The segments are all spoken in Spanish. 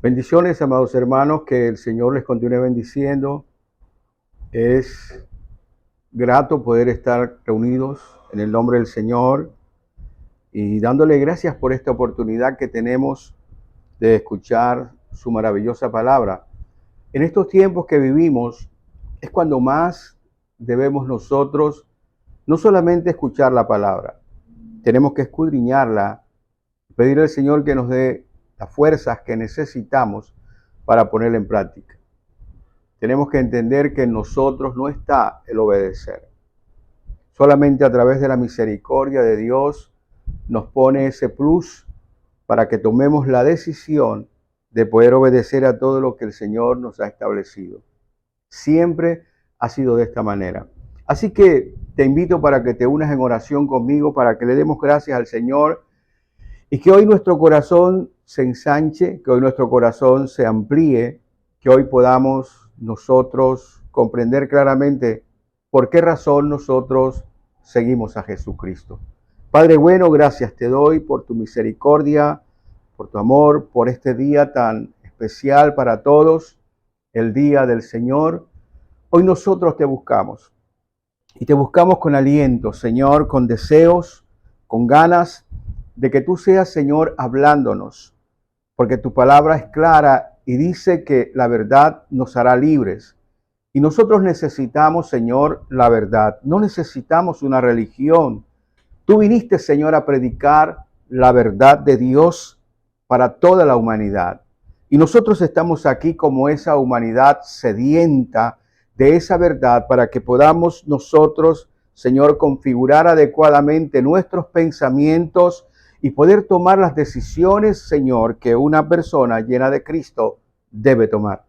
Bendiciones, amados hermanos, que el Señor les continúe bendiciendo. Es grato poder estar reunidos en el nombre del Señor y dándole gracias por esta oportunidad que tenemos de escuchar su maravillosa palabra. En estos tiempos que vivimos es cuando más debemos nosotros no solamente escuchar la palabra, tenemos que escudriñarla, pedir al Señor que nos dé las fuerzas que necesitamos para ponerla en práctica. Tenemos que entender que en nosotros no está el obedecer. Solamente a través de la misericordia de Dios nos pone ese plus para que tomemos la decisión de poder obedecer a todo lo que el Señor nos ha establecido. Siempre ha sido de esta manera. Así que te invito para que te unas en oración conmigo, para que le demos gracias al Señor y que hoy nuestro corazón se ensanche, que hoy nuestro corazón se amplíe, que hoy podamos nosotros comprender claramente por qué razón nosotros seguimos a Jesucristo. Padre bueno, gracias te doy por tu misericordia, por tu amor, por este día tan especial para todos, el día del Señor. Hoy nosotros te buscamos y te buscamos con aliento, Señor, con deseos, con ganas de que tú seas, Señor, hablándonos, porque tu palabra es clara y dice que la verdad nos hará libres. Y nosotros necesitamos, Señor, la verdad. No necesitamos una religión. Tú viniste, Señor, a predicar la verdad de Dios para toda la humanidad. Y nosotros estamos aquí como esa humanidad sedienta de esa verdad para que podamos nosotros, Señor, configurar adecuadamente nuestros pensamientos y poder tomar las decisiones, Señor, que una persona llena de Cristo debe tomar.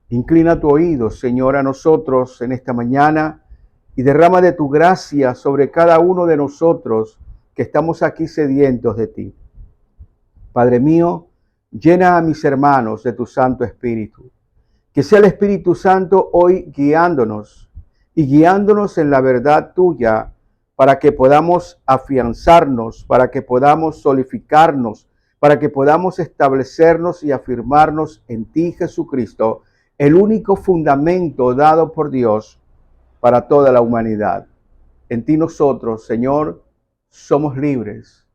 Inclina tu oído, Señor, a nosotros en esta mañana y derrama de tu gracia sobre cada uno de nosotros que estamos aquí sedientos de ti. Padre mío, llena a mis hermanos de tu Santo Espíritu. Que sea el Espíritu Santo hoy guiándonos y guiándonos en la verdad tuya para que podamos afianzarnos, para que podamos solidificarnos, para que podamos establecernos y afirmarnos en ti, Jesucristo, el único fundamento dado por Dios para toda la humanidad. En ti nosotros, Señor, somos libres.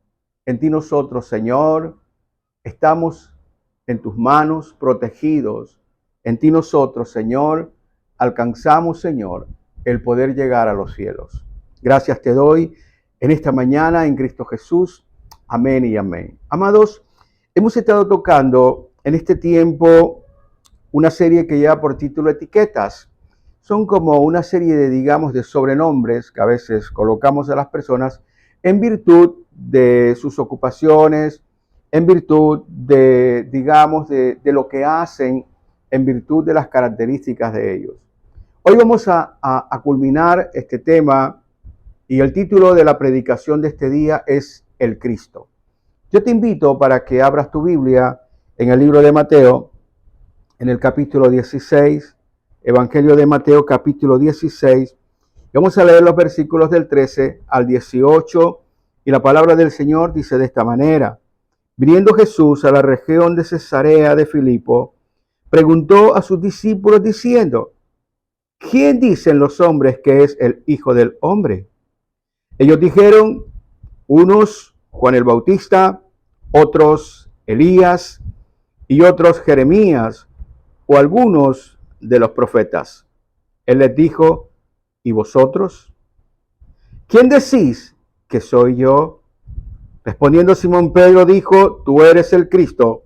En ti nosotros, Señor, estamos en tus manos protegidos. En ti nosotros, Señor, alcanzamos, Señor, el poder llegar a los cielos. Gracias te doy en esta mañana en Cristo Jesús. Amén y amén. Amados, hemos estado tocando en este tiempo una serie que lleva por título Etiquetas. Son como una serie de, digamos, de sobrenombres que a veces colocamos a las personas en virtud de sus ocupaciones, en virtud de, digamos, de lo que hacen, en virtud de las características de ellos. Hoy vamos a culminar este tema y el título de la predicación de este día es El Cristo. Yo te invito para que abras tu Biblia en el libro de Mateo, en el capítulo 16, Evangelio de Mateo, capítulo 16. Vamos a leer los versículos del 13 al 18 y la palabra del Señor dice de esta manera. Viniendo Jesús a la región de Cesarea de Filipo, preguntó a sus discípulos diciendo, ¿quién dicen los hombres que es el Hijo del Hombre? Ellos dijeron, unos Juan el Bautista, otros Elías y otros Jeremías o algunos de los profetas. Él les dijo, ¿y vosotros? ¿Quién decís que soy yo? Respondiendo Simón Pedro dijo, tú eres el Cristo,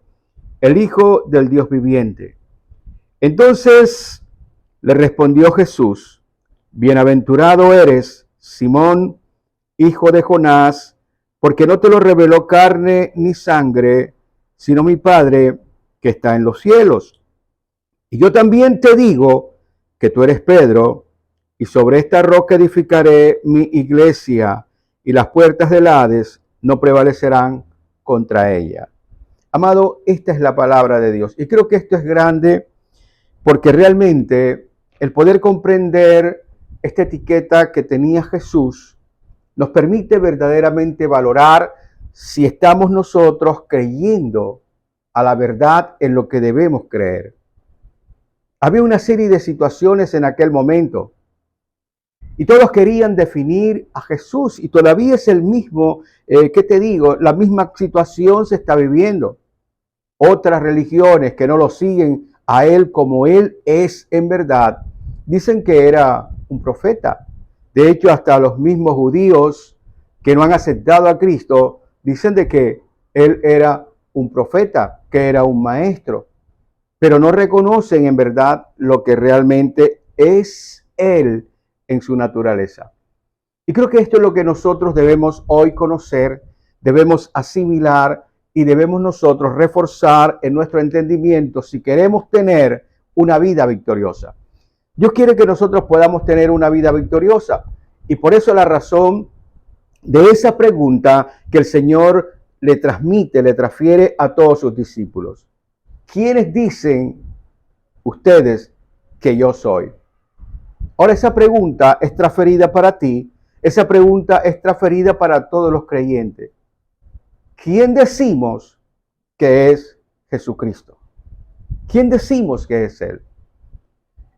el Hijo del Dios viviente. Entonces le respondió Jesús, bienaventurado eres, Simón, hijo de Jonás, porque no te lo reveló carne ni sangre, sino mi Padre que está en los cielos. Y yo también te digo que tú eres Pedro, y sobre esta roca edificaré mi iglesia, y las puertas del Hades no prevalecerán contra ella. Amado, esta es la palabra de Dios. Y creo que esto es grande porque realmente el poder comprender esta etiqueta que tenía Jesús nos permite verdaderamente valorar si estamos nosotros creyendo a la verdad en lo que debemos creer. Había una serie de situaciones en aquel momento y todos querían definir a Jesús y todavía es el mismo, ¿qué te digo? La misma situación se está viviendo. Otras religiones que no lo siguen a él como él es en verdad, dicen que era un profeta. De hecho, hasta los mismos judíos que no han aceptado a Cristo dicen de que él era un profeta, que era un maestro, pero no reconocen en verdad lo que realmente es él en su naturaleza. Y creo que esto es lo que nosotros debemos hoy conocer, debemos asimilar y debemos nosotros reforzar en nuestro entendimiento si queremos tener una vida victoriosa. Dios quiere que nosotros podamos tener una vida victoriosa y por eso la razón de esa pregunta que el Señor le transfiere a todos sus discípulos. ¿Quiénes dicen ustedes que yo soy? Ahora esa pregunta es transferida para ti, esa pregunta es transferida para todos los creyentes. ¿Quién decimos que es Jesucristo? ¿Quién decimos que es Él?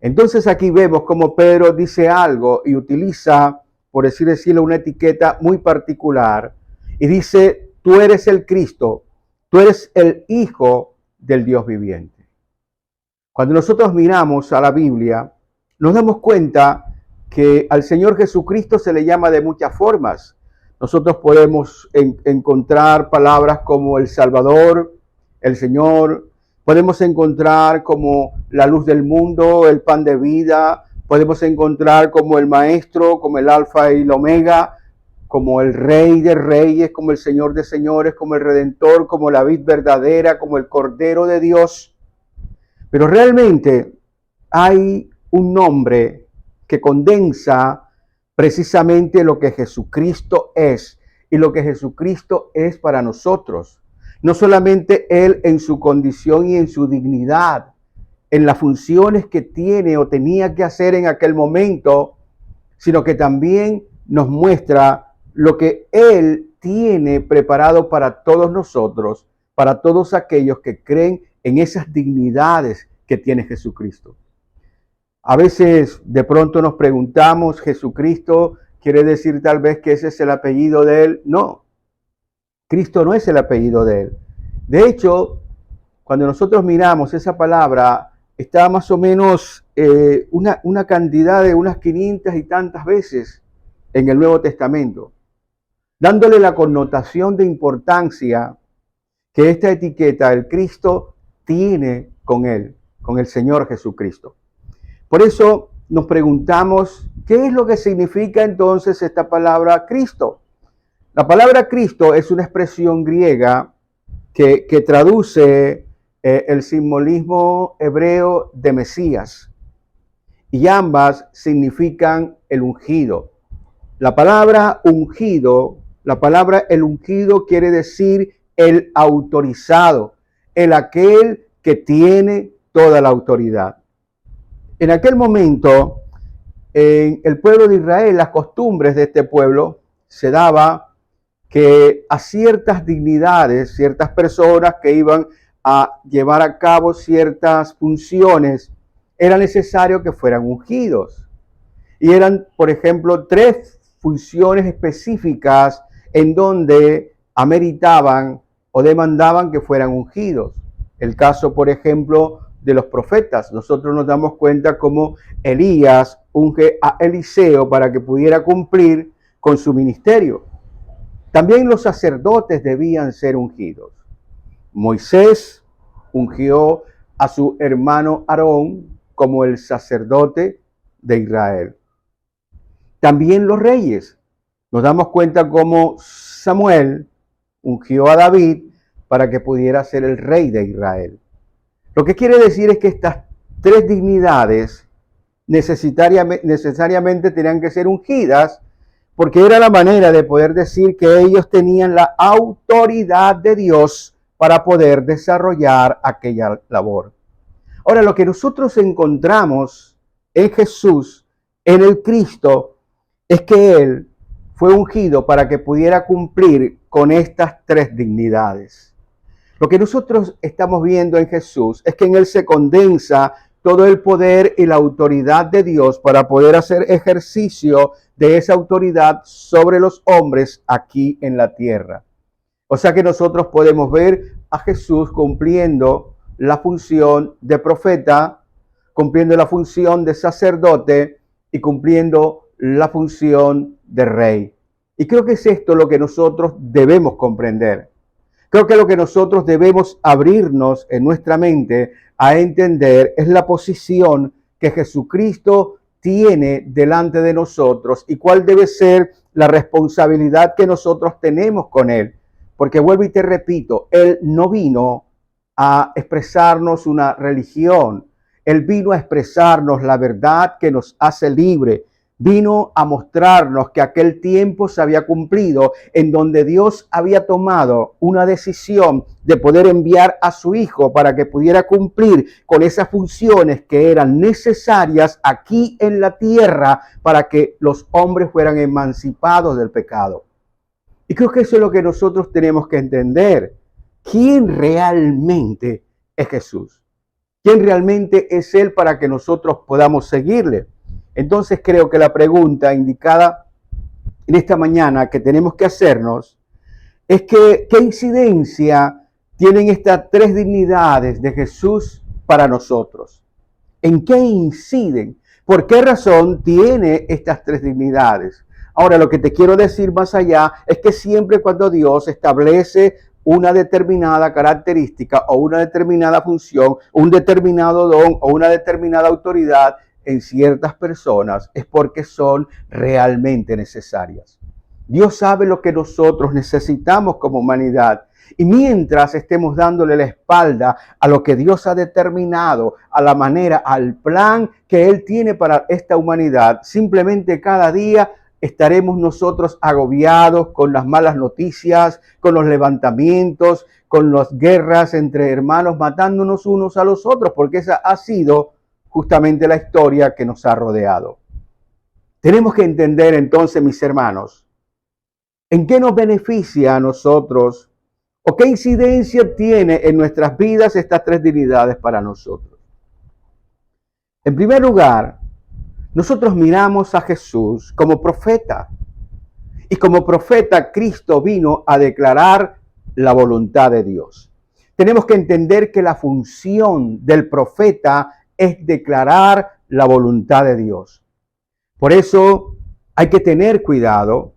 Entonces aquí vemos como Pedro dice algo y utiliza, por así decirlo, una etiqueta muy particular y dice, tú eres el Cristo, tú eres el Hijo del Dios viviente. Cuando nosotros miramos a la Biblia, nos damos cuenta que al Señor Jesucristo se le llama de muchas formas. Nosotros podemos encontrar palabras como el Salvador, el Señor. Podemos encontrar como la luz del mundo, el pan de vida. Podemos encontrar como el Maestro, como el Alfa y el Omega, como el Rey de Reyes, como el Señor de Señores, como el Redentor, como la vid verdadera, como el Cordero de Dios. Pero realmente hay un nombre que condensa precisamente lo que Jesucristo es y lo que Jesucristo es para nosotros. No solamente Él en su condición y en su dignidad, en las funciones que tiene o tenía que hacer en aquel momento, sino que también nos muestra lo que Él tiene preparado para todos nosotros, para todos aquellos que creen en esas dignidades que tiene Jesucristo. A veces de pronto nos preguntamos, ¿Jesucristo quiere decir tal vez que ese es el apellido de Él? No, Cristo no es el apellido de Él. De hecho, cuando nosotros miramos esa palabra, está más o menos una cantidad de unas 500 y tantas veces en el Nuevo Testamento, dándole la connotación de importancia que esta etiqueta, el Cristo, tiene con Él, con el Señor Jesucristo. Por eso nos preguntamos, ¿qué es lo que significa entonces esta palabra Cristo? La palabra Cristo es una expresión griega que traduce el simbolismo hebreo de Mesías y ambas significan el ungido. La palabra ungido, la palabra el ungido quiere decir el autorizado, el aquel que tiene toda la autoridad. En aquel momento, en el pueblo de Israel, las costumbres de este pueblo se daba que a ciertas dignidades, ciertas personas que iban a llevar a cabo ciertas funciones, era necesario que fueran ungidos. Y eran, por ejemplo, 3 funciones específicas en donde ameritaban o demandaban que fueran ungidos. El caso, por ejemplo, de los profetas. Nosotros nos damos cuenta cómo Elías unge a Eliseo para que pudiera cumplir con su ministerio. También los sacerdotes debían ser ungidos. Moisés ungió a su hermano Aarón como el sacerdote de Israel. También los reyes. Nos damos cuenta cómo Samuel ungió a David para que pudiera ser el rey de Israel. Lo que quiere decir es que estas 3 dignidades necesariamente tenían que ser ungidas porque era la manera de poder decir que ellos tenían la autoridad de Dios para poder desarrollar aquella labor. Ahora, lo que nosotros encontramos en Jesús, en el Cristo, es que Él fue ungido para que pudiera cumplir con estas 3 dignidades. Lo que nosotros estamos viendo en Jesús es que en Él se condensa todo el poder y la autoridad de Dios para poder hacer ejercicio de esa autoridad sobre los hombres aquí en la tierra. O sea que nosotros podemos ver a Jesús cumpliendo la función de profeta, cumpliendo la función de sacerdote y cumpliendo la función de rey. Y creo que es esto lo que nosotros debemos comprender. Creo que lo que nosotros debemos abrirnos en nuestra mente a entender es la posición que Jesucristo tiene delante de nosotros y cuál debe ser la responsabilidad que nosotros tenemos con Él. Porque vuelvo y te repito, Él no vino a expresarnos una religión. Él vino a expresarnos la verdad que nos hace libre. Vino a mostrarnos que aquel tiempo se había cumplido en donde Dios había tomado una decisión de poder enviar a su Hijo para que pudiera cumplir con esas funciones que eran necesarias aquí en la tierra para que los hombres fueran emancipados del pecado. Y creo que eso es lo que nosotros tenemos que entender. ¿Quién realmente es Jesús? ¿Quién realmente es Él para que nosotros podamos seguirle? Entonces creo que la pregunta indicada en esta mañana que tenemos que hacernos es que ¿qué incidencia tienen estas tres dignidades de Jesús para nosotros? ¿En qué inciden? ¿Por qué razón tiene estas tres dignidades? Ahora, lo que te quiero decir más allá es que siempre cuando Dios establece una determinada característica o una determinada función, un determinado don o una determinada autoridad en ciertas personas, es porque son realmente necesarias. Dios sabe lo que nosotros necesitamos como humanidad. Y mientras estemos dándole la espalda a lo que Dios ha determinado, a la manera, al plan que Él tiene para esta humanidad, simplemente cada día estaremos nosotros agobiados con las malas noticias, con los levantamientos, con las guerras entre hermanos, matándonos unos a los otros, porque esa ha sido justamente la historia que nos ha rodeado. Tenemos que entender entonces, mis hermanos, en qué nos beneficia a nosotros o qué incidencia tiene en nuestras vidas estas tres dignidades para nosotros. En primer lugar, nosotros miramos a Jesús como profeta. Y como profeta, Cristo vino a declarar la voluntad de Dios. Tenemos que entender que la función del profeta es declarar la voluntad de Dios. Por eso hay que tener cuidado.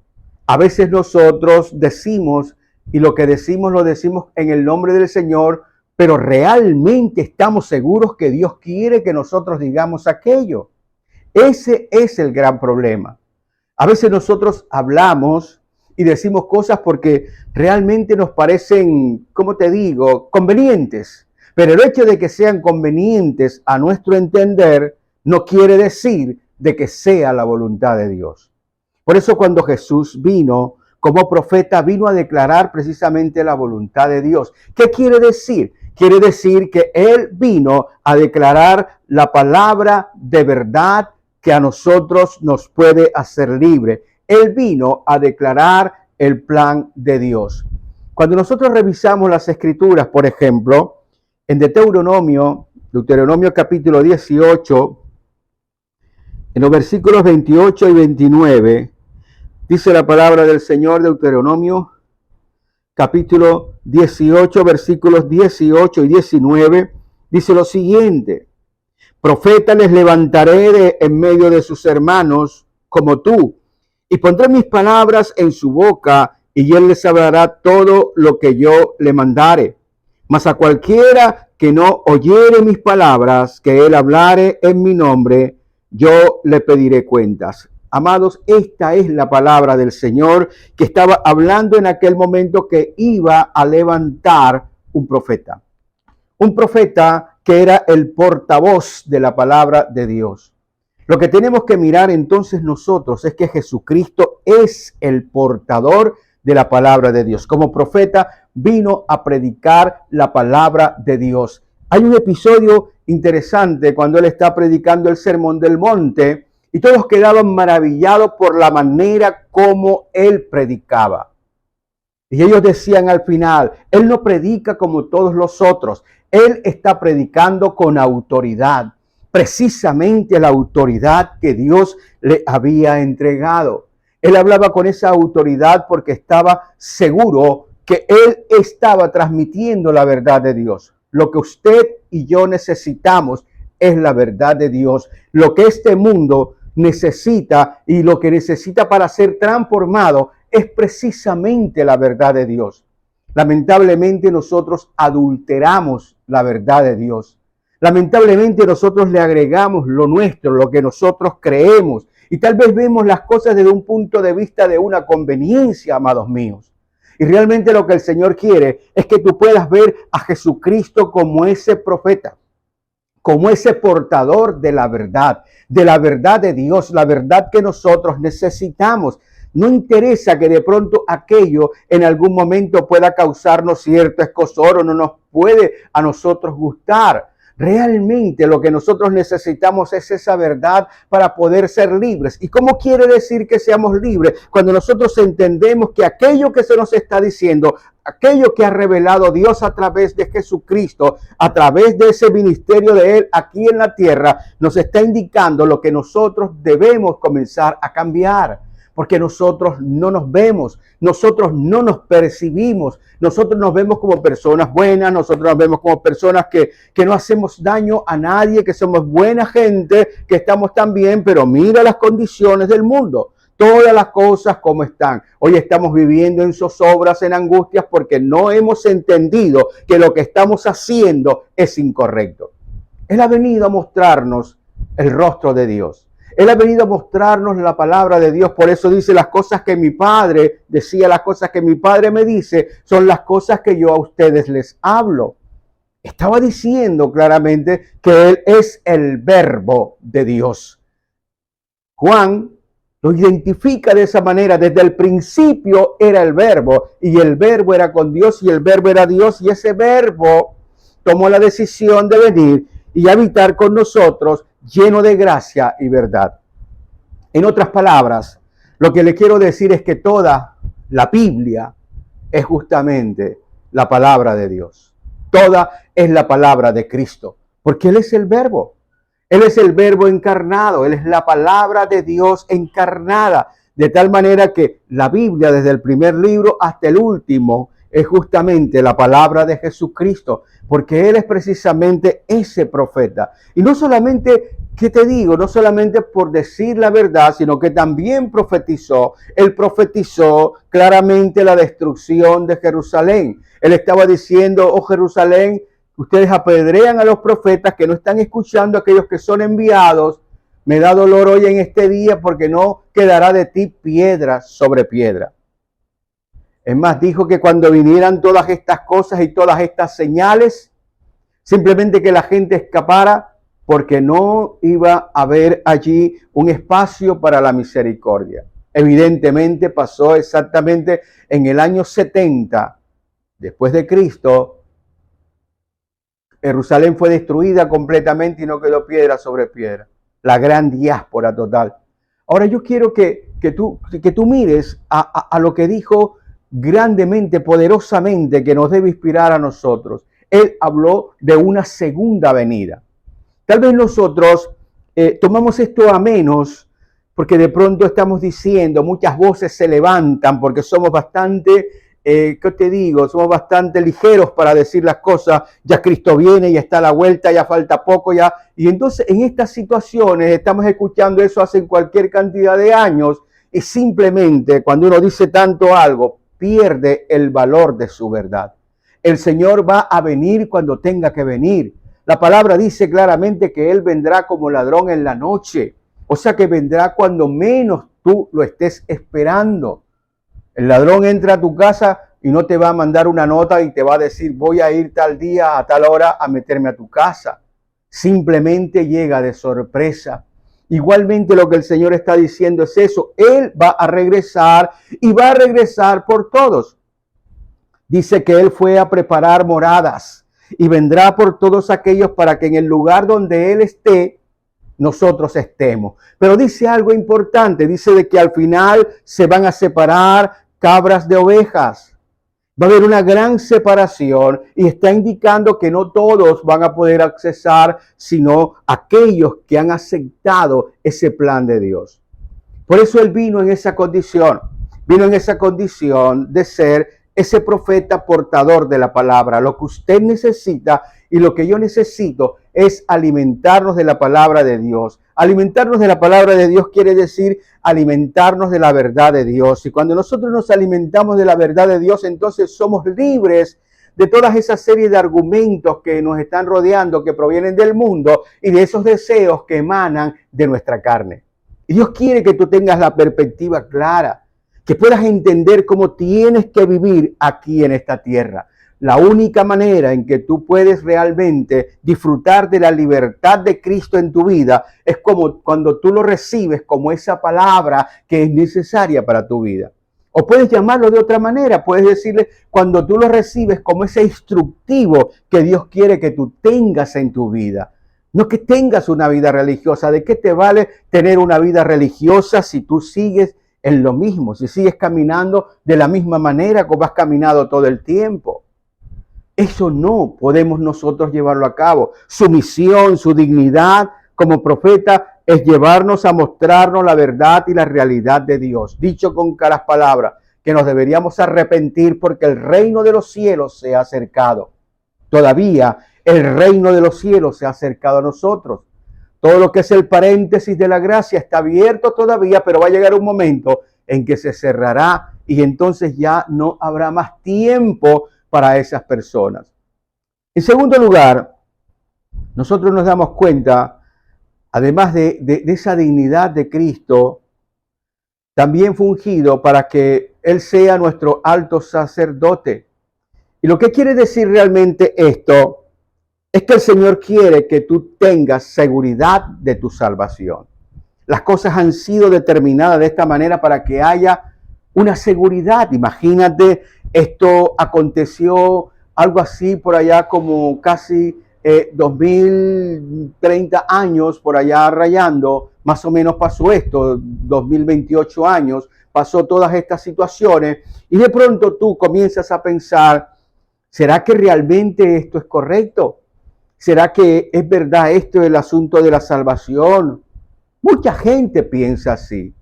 A veces nosotros decimos, y lo que decimos lo decimos en el nombre del Señor, pero realmente estamos seguros que Dios quiere que nosotros digamos aquello. Ese es el gran problema. A veces nosotros hablamos y decimos cosas porque realmente nos parecen, ¿cómo te digo?, convenientes. Pero el hecho de que sean convenientes a nuestro entender no quiere decir de que sea la voluntad de Dios. Por eso cuando Jesús vino como profeta, vino a declarar precisamente la voluntad de Dios. ¿Qué quiere decir? Quiere decir que Él vino a declarar la palabra de verdad que a nosotros nos puede hacer libre. Él vino a declarar el plan de Dios. Cuando nosotros revisamos las Escrituras, por ejemplo, en Deuteronomio capítulo 18, en los versículos 28 y 29, dice la palabra del Señor, Deuteronomio capítulo 18, versículos 18 y 19, dice lo siguiente: profeta les levantaré en medio de sus hermanos como tú, y pondré mis palabras en su boca, y él les hablará todo lo que yo le mandare. Mas a cualquiera que no oyere mis palabras, que él hablare en mi nombre, yo le pediré cuentas. Amados, esta es la palabra del Señor que estaba hablando en aquel momento que iba a levantar un profeta. Un profeta que era el portavoz de la palabra de Dios. Lo que tenemos que mirar entonces nosotros es que Jesucristo es el portador de la palabra de Dios. Como profeta vino a predicar la palabra de Dios. Hay un episodio interesante cuando él está predicando el Sermón del Monte y todos quedaban maravillados por la manera como él predicaba. Y ellos decían al final, Él no predica como todos los otros. Él está predicando con autoridad, precisamente la autoridad que Dios le había entregado. Él hablaba con esa autoridad porque estaba seguro que Él estaba transmitiendo la verdad de Dios. Lo que usted y yo necesitamos es la verdad de Dios. Lo que este mundo necesita y lo que necesita para ser transformado es precisamente la verdad de Dios. Lamentablemente nosotros adulteramos la verdad de Dios. Lamentablemente nosotros le agregamos lo nuestro, lo que nosotros creemos. Y tal vez vemos las cosas desde un punto de vista de una conveniencia, amados míos. Y realmente lo que el Señor quiere es que tú puedas ver a Jesucristo como ese profeta, como ese portador de la verdad de Dios, la verdad que nosotros necesitamos. No interesa que de pronto aquello en algún momento pueda causarnos cierto escozor o no nos puede a nosotros gustar. Realmente lo que nosotros necesitamos es esa verdad para poder ser libres. ¿Y cómo quiere decir que seamos libres? Cuando nosotros entendemos que aquello que se nos está diciendo, aquello que ha revelado Dios a través de Jesucristo, a través de ese ministerio de Él aquí en la tierra, nos está indicando lo que nosotros debemos comenzar a cambiar. Porque nosotros no nos vemos, nosotros no nos percibimos, nosotros nos vemos como personas buenas, nosotros nos vemos como personas que no hacemos daño a nadie, que somos buena gente, que estamos tan bien, pero mira las condiciones del mundo, todas las cosas como están. Hoy estamos viviendo en zozobras, en angustias, porque no hemos entendido que lo que estamos haciendo es incorrecto. Él ha venido a mostrarnos el rostro de Dios. Él ha venido a mostrarnos la palabra de Dios. Por eso dice las cosas que mi Padre decía, las cosas que mi Padre me dice, son las cosas que yo a ustedes les hablo. Estaba diciendo claramente que Él es el verbo de Dios. Juan lo identifica de esa manera. Desde el principio era el verbo y el verbo era con Dios y el verbo era Dios. Y ese verbo tomó la decisión de venir y habitar con nosotros, lleno de gracia y verdad. En otras palabras, lo que le quiero decir es que toda la Biblia es justamente la palabra de Dios. Toda es la palabra de Cristo, porque Él es el verbo. Él es el verbo encarnado, Él es la palabra de Dios encarnada. De tal manera que la Biblia, desde el primer libro hasta el último, es justamente la palabra de Jesucristo, porque Él es precisamente ese profeta. Y no solamente, ¿qué te digo? No solamente por decir la verdad, sino que también profetizó. Él profetizó claramente la destrucción de Jerusalén. Él estaba diciendo, oh Jerusalén, ustedes apedrean a los profetas que no están escuchando a aquellos que son enviados. Me da dolor hoy en este día porque no quedará de ti piedra sobre piedra. Es más, dijo que cuando vinieran todas estas cosas y todas estas señales, simplemente que la gente escapara porque no iba a haber allí un espacio para la misericordia. Evidentemente pasó exactamente en el año 70 después de Cristo. Jerusalén fue destruida completamente y no quedó piedra sobre piedra. La gran diáspora total. Ahora yo quiero que tú mires a lo que dijo grandemente, poderosamente, que nos debe inspirar a nosotros. Él habló de una segunda venida. Tal vez nosotros tomamos esto a menos porque de pronto estamos diciendo, muchas voces se levantan porque somos bastante, ¿qué te digo? Somos bastante ligeros para decir las cosas. Ya Cristo viene, ya está a la vuelta, ya falta poco, ya. Y entonces en estas situaciones estamos escuchando eso hace cualquier cantidad de años y simplemente cuando uno dice tanto algo, pierde el valor de su verdad. El Señor va a venir cuando tenga que venir. La palabra dice claramente que Él vendrá como ladrón en la noche. O sea que vendrá cuando menos tú lo estés esperando. El ladrón entra a tu casa y no te va a mandar una nota y te va a decir voy a ir tal día a tal hora a meterme a tu casa. Simplemente llega de sorpresa. Igualmente lo que el Señor está diciendo es eso. Él va a regresar y va a regresar por todos. Dice que Él fue a preparar moradas y vendrá por todos aquellos para que en el lugar donde Él esté, nosotros estemos. Pero dice algo importante. Dice de que al final se van a separar cabras de ovejas. Va a haber una gran separación y está indicando que no todos van a poder accesar, sino aquellos que han aceptado ese plan de Dios. Por eso Él vino en esa condición de ser ese profeta portador de la palabra. Lo que usted necesita y lo que yo necesito es alimentarnos de la palabra de Dios. Alimentarnos de la palabra de Dios quiere decir alimentarnos de la verdad de Dios. Y cuando nosotros nos alimentamos de la verdad de Dios, entonces somos libres de todas esas series de argumentos que nos están rodeando, que provienen del mundo y de esos deseos que emanan de nuestra carne. Y Dios quiere que tú tengas la perspectiva clara, que puedas entender cómo tienes que vivir aquí en esta tierra. La única manera en que tú puedes realmente disfrutar de la libertad de Cristo en tu vida es como cuando tú lo recibes como esa palabra que es necesaria para tu vida. O puedes llamarlo de otra manera, puedes decirle cuando tú lo recibes como ese instructivo que Dios quiere que tú tengas en tu vida. No que tengas una vida religiosa. ¿De qué te vale tener una vida religiosa si tú sigues en lo mismo? Si sigues caminando de la misma manera como has caminado todo el tiempo. Eso no podemos nosotros llevarlo a cabo. Su misión, su dignidad como profeta es llevarnos a mostrarnos la verdad y la realidad de Dios. Dicho con claras palabras, que nos deberíamos arrepentir porque el reino de los cielos se ha acercado. Todavía el reino de los cielos se ha acercado a nosotros. Todo lo que es el paréntesis de la gracia está abierto todavía, pero va a llegar un momento en que se cerrará y entonces ya no habrá más tiempo para esas personas. En segundo lugar, nosotros nos damos cuenta, además de esa dignidad de Cristo, también fungido para que Él sea nuestro alto sacerdote. Y lo que quiere decir realmente esto es que el Señor quiere que tú tengas seguridad de tu salvación. Las cosas han sido determinadas de esta manera para que haya una seguridad. Imagínate, esto aconteció algo así por allá como casi 2030 años por allá rayando, más o menos pasó esto, 2028 años, pasó todas estas situaciones y de pronto tú comienzas a pensar, ¿será que realmente esto es correcto? ¿Será que es verdad esto del asunto de la salvación? Mucha gente piensa así.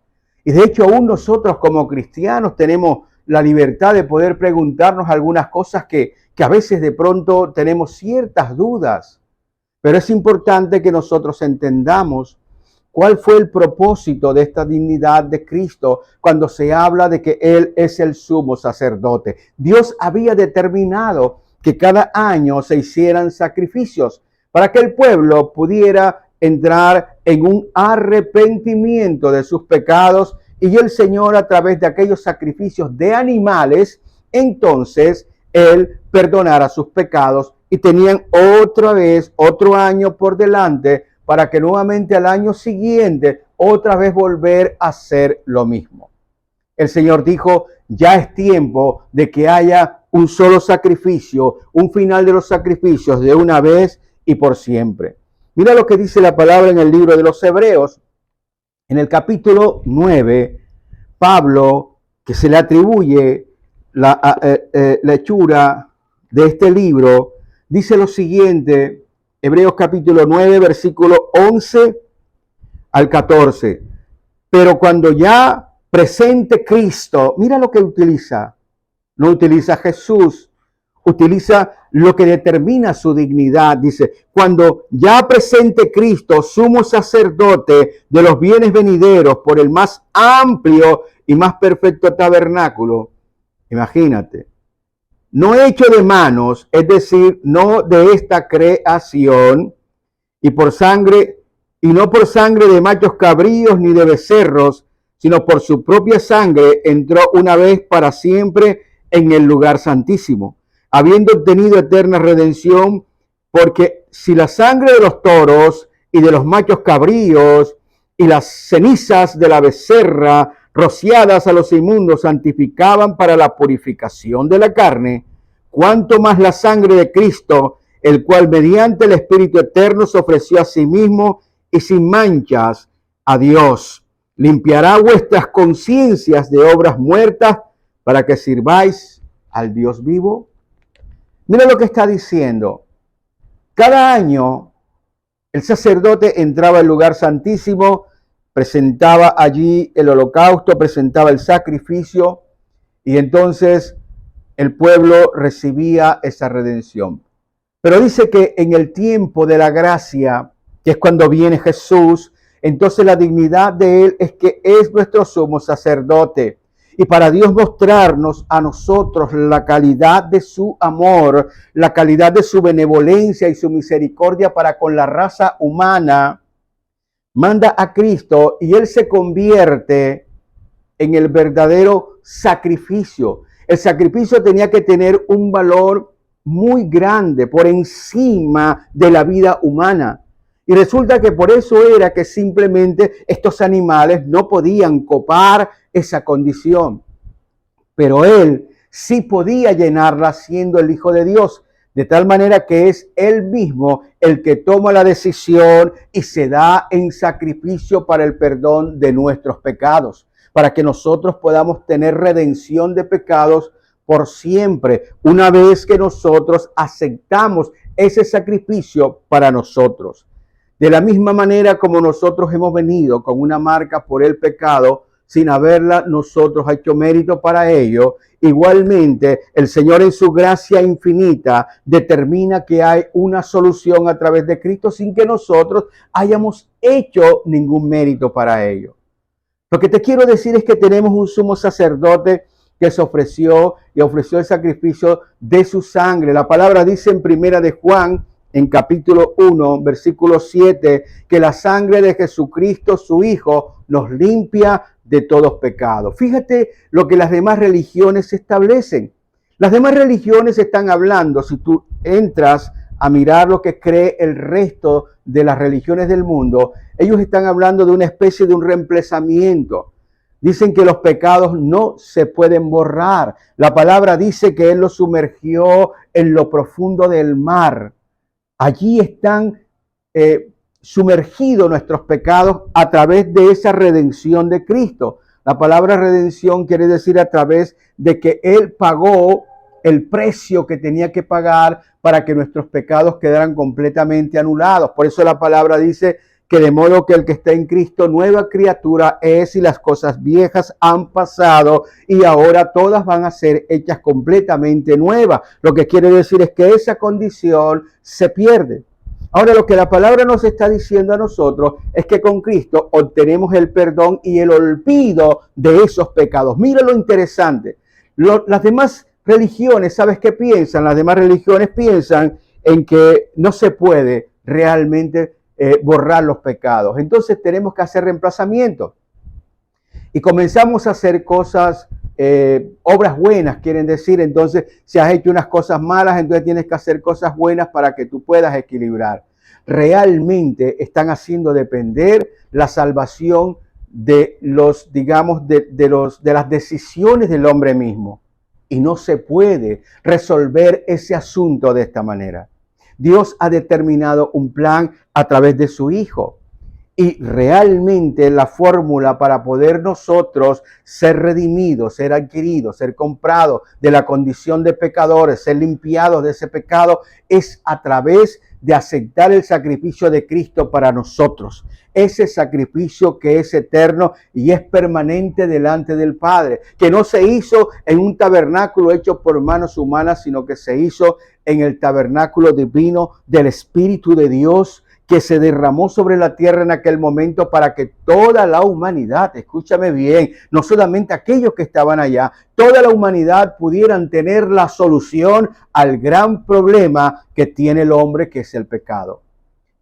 Y de hecho aún nosotros como cristianos tenemos la libertad de poder preguntarnos algunas cosas que a veces de pronto tenemos ciertas dudas. Pero es importante que nosotros entendamos cuál fue el propósito de esta dignidad de Cristo cuando se habla de que Él es el sumo sacerdote. Dios había determinado que cada año se hicieran sacrificios para que el pueblo pudiera entrar en un arrepentimiento de sus pecados y el Señor a través de aquellos sacrificios de animales, entonces Él perdonara sus pecados y tenían otra vez otro año por delante para que nuevamente al año siguiente otra vez volver a hacer lo mismo. El Señor dijo, ya es tiempo de que haya un solo sacrificio, un final de los sacrificios de una vez y por siempre. Mira lo que dice la palabra en el libro de los Hebreos, en el capítulo 9, Pablo, que se le atribuye la hechura de este libro, dice lo siguiente, Hebreos capítulo 9, versículo 11 al 14. Pero cuando ya presente Cristo, mira lo que utiliza. No utiliza Jesús, utiliza lo que determina su dignidad. Dice, cuando ya presente Cristo, sumo sacerdote de los bienes venideros por el más amplio y más perfecto tabernáculo. Imagínate, no hecho de manos, es decir, no de esta creación, y por sangre, y no por sangre de machos cabríos ni de becerros, sino por su propia sangre entró una vez para siempre en el lugar santísimo, habiendo obtenido eterna redención, porque si la sangre de los toros y de los machos cabríos y las cenizas de la becerra rociadas a los inmundos santificaban para la purificación de la carne, cuánto más la sangre de Cristo, el cual mediante el Espíritu Eterno se ofreció a sí mismo y sin manchas a Dios, limpiará vuestras conciencias de obras muertas para que sirváis al Dios vivo? Mira lo que está diciendo. Cada año el sacerdote entraba al lugar santísimo, presentaba allí el holocausto, presentaba el sacrificio y entonces el pueblo recibía esa redención. Pero dice que en el tiempo de la gracia, que es cuando viene Jesús, entonces la dignidad de Él es que es nuestro sumo sacerdote. Y para Dios mostrarnos a nosotros la calidad de su amor, la calidad de su benevolencia y su misericordia para con la raza humana, manda a Cristo y Él se convierte en el verdadero sacrificio. El sacrificio tenía que tener un valor muy grande por encima de la vida humana. Y resulta que por eso era que simplemente estos animales no podían copar esa condición. Pero Él sí podía llenarla siendo el Hijo de Dios. De tal manera que es Él mismo el que toma la decisión y se da en sacrificio para el perdón de nuestros pecados, para que nosotros podamos tener redención de pecados por siempre, una vez que nosotros aceptamos ese sacrificio para nosotros. De la misma manera como nosotros hemos venido con una marca por el pecado, sin haberla nosotros hecho mérito para ello, igualmente el Señor en su gracia infinita determina que hay una solución a través de Cristo sin que nosotros hayamos hecho ningún mérito para ello. Lo que te quiero decir es que tenemos un sumo sacerdote que se ofreció y ofreció el sacrificio de su sangre. La palabra dice en Primera de Juan, en capítulo 1, versículo 7, que la sangre de Jesucristo, su Hijo, nos limpia de todos pecados. Fíjate lo que las demás religiones establecen. Las demás religiones están hablando, si tú entras a mirar lo que cree el resto de las religiones del mundo, ellos están hablando de una especie de un reemplazamiento. Dicen que los pecados no se pueden borrar. La palabra dice que Él los sumergió en lo profundo del mar. Allí están sumergidos nuestros pecados a través de esa redención de Cristo. La palabra redención quiere decir a través de que Él pagó el precio que tenía que pagar para que nuestros pecados quedaran completamente anulados. Por eso la palabra dice que de modo que el que está en Cristo, nueva criatura es, y las cosas viejas han pasado y ahora todas van a ser hechas completamente nuevas. Lo que quiere decir es que esa condición se pierde. Ahora lo que la palabra nos está diciendo a nosotros es que con Cristo obtenemos el perdón y el olvido de esos pecados. Mira lo interesante. Las demás religiones, ¿sabes qué piensan? Las demás religiones piensan en que no se puede realmente borrar los pecados. Entonces tenemos que hacer reemplazamiento. Y comenzamos a hacer cosas, obras buenas, quieren decir. Entonces, si has hecho unas cosas malas, entonces tienes que hacer cosas buenas para que tú puedas equilibrar. Realmente están haciendo depender la salvación de los, digamos, de las decisiones del hombre mismo. Y no se puede resolver ese asunto de esta manera. Dios ha determinado un plan a través de su Hijo. Y realmente la fórmula para poder nosotros ser redimidos, ser adquiridos, ser comprados de la condición de pecadores, ser limpiados de ese pecado, es a través de aceptar el sacrificio de Cristo para nosotros. Ese sacrificio que es eterno y es permanente delante del Padre, que no se hizo en un tabernáculo hecho por manos humanas, sino que se hizo en el tabernáculo divino del Espíritu de Dios, que se derramó sobre la tierra en aquel momento para que toda la humanidad, escúchame bien, no solamente aquellos que estaban allá, toda la humanidad pudieran tener la solución al gran problema que tiene el hombre, que es el pecado.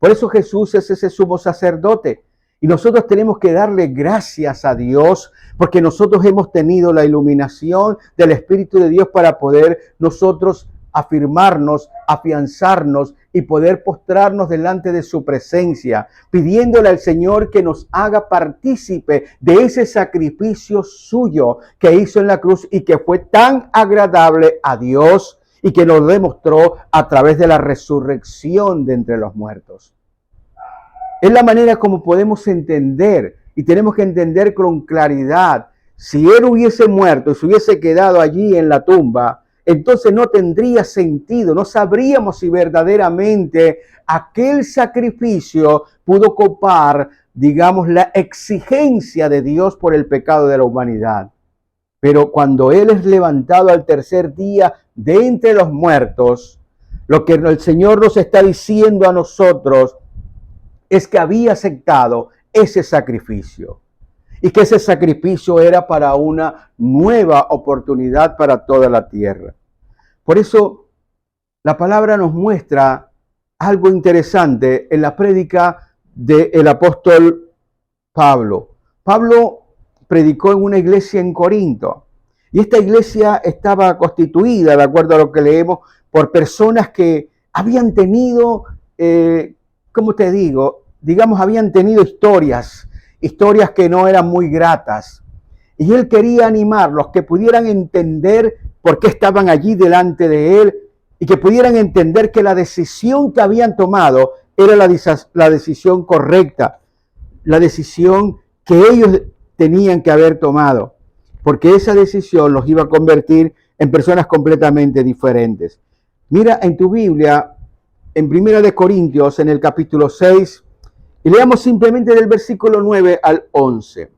Por eso Jesús es ese sumo sacerdote. Y nosotros tenemos que darle gracias a Dios porque nosotros hemos tenido la iluminación del Espíritu de Dios para poder nosotros afirmarnos, afianzarnos y poder postrarnos delante de su presencia, pidiéndole al Señor que nos haga partícipe de ese sacrificio suyo que hizo en la cruz y que fue tan agradable a Dios y que nos demostró a través de la resurrección de entre los muertos. Es la manera como podemos entender, y tenemos que entender con claridad. Si Él hubiese muerto y se hubiese quedado allí en la tumba, entonces no tendría sentido, no sabríamos si verdaderamente aquel sacrificio pudo copar, digamos, la exigencia de Dios por el pecado de la humanidad. Pero cuando Él es levantado al tercer día de entre los muertos, lo que el Señor nos está diciendo a nosotros es que había aceptado ese sacrificio y que ese sacrificio era para una nueva oportunidad para toda la tierra. Por eso la palabra nos muestra algo interesante en la prédica del apóstol Pablo. Pablo predicó en una iglesia en Corinto y esta iglesia estaba constituida, de acuerdo a lo que leemos, por personas que habían tenido, ¿cómo te digo? Digamos, habían tenido historias que no eran muy gratas. Y él quería animarlos, que pudieran entender por qué estaban allí delante de él y que pudieran entender que la decisión que habían tomado era la decisión correcta, la decisión que ellos tenían que haber tomado, porque esa decisión los iba a convertir en personas completamente diferentes. Mira en tu Biblia, en 1 Corintios, en el capítulo 6, y leamos simplemente del versículo 9 al 11.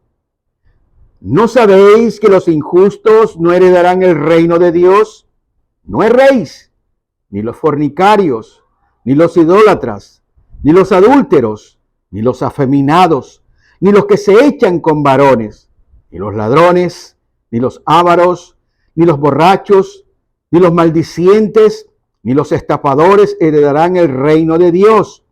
¿No sabéis que los injustos no heredarán el reino de Dios? No erréis, ni los fornicarios, ni los idólatras, ni los adúlteros, ni los afeminados, ni los que se echan con varones, ni los ladrones, ni los ávaros, ni los borrachos, ni los maldicientes, ni los estafadores heredarán el reino de Dios.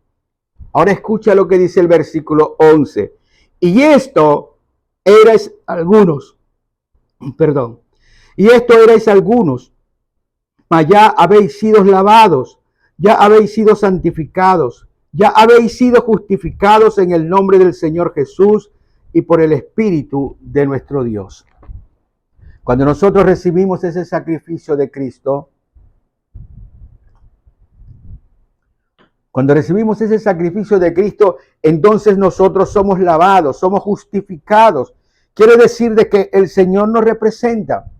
Ahora escucha lo que dice el versículo 11. Y esto erais algunos, mas ya habéis sido lavados, ya habéis sido santificados, ya habéis sido justificados en el nombre del Señor Jesús y por el Espíritu de nuestro Dios. Cuando nosotros recibimos ese sacrificio de Cristo, entonces nosotros somos lavados, somos justificados. Quiere decir de que el Señor nos representa.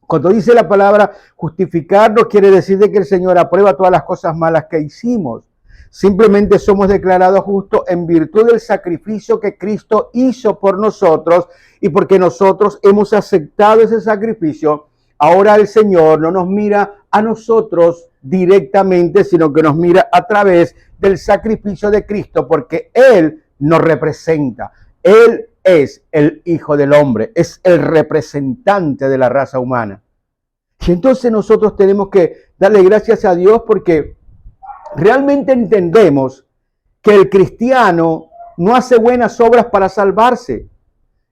Cuando dice la palabra justificarnos, quiere decir de que el Señor aprueba todas las cosas malas que hicimos. Simplemente somos declarados justos en virtud del sacrificio que Cristo hizo por nosotros, y porque nosotros hemos aceptado ese sacrificio, ahora el Señor no nos mira a nosotros directamente, sino que nos mira a través del sacrificio de Cristo, porque Él nos representa. Él es el Hijo del Hombre, es el representante de la raza humana. Y entonces nosotros tenemos que darle gracias a Dios porque realmente entendemos que el cristiano no hace buenas obras para salvarse.